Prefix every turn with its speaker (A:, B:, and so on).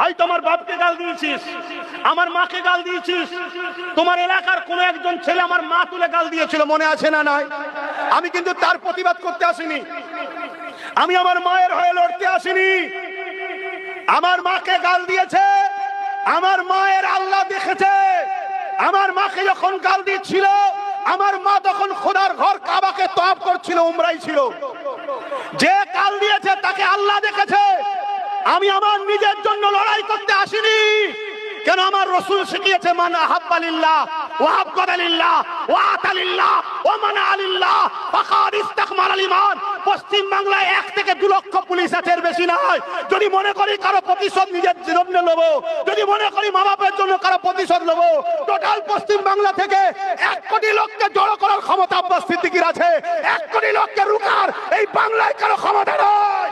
A: I তোমার বাপকে গাল দিয়েছিস, আমার মাকে গাল দিয়েছিস, তোমার এলাকার কোন একজন ছেলে আমার মা তুলে গাল দিয়েছিল, মনে আছে না নাই? আমি কিন্তু তার প্রতিবাদ করতে আসিনি, আমি আমার মায়ের হয়ে লড়তে আসিনি। আমার মাকে গাল দিয়েছে, আমার মায়ের আল্লাহ দেখেছে। আমার মাকে যখন গাল দিচ্ছিল, আমার মা তখন খোদার ঘর কাবাকে তওয়াফ করছিল, উমরাই ছিল। যে গাল দিয়েছে তাকে আল্লাহ দেখেছে। আমি আমার নিজের জন্য লড়াই করতে আসিনি। কেন? আমার রাসূল শিখিয়েছে, মান আহাব্বা লিল্লাহ ওয়া আবগাদা লিল্লাহ ওয়া আতা লিল্লাহ ওয়া মানা লিল্লাহ ফাকাদ ইসতাকমালাল ঈমান। পশ্চিম বাংলায় 1 থেকে 2 লক্ষ পুলিশ আছে, এর বেশি নয়। যদি মনে করি কারো প্রতিশোধ নিজের জন্য নেব, যদি মনে করি মা বাপের জন্য কারো প্রতিশোধ নেব, টোটাল পশ্চিম বাংলা থেকে 1 কোটি লোককে জড়ো করার ক্ষমতা আব্বাস সিদ্দিকীর আছে। 1 কোটি লোককে রুকার এই বাংলায় কারো ক্ষমতা নয়।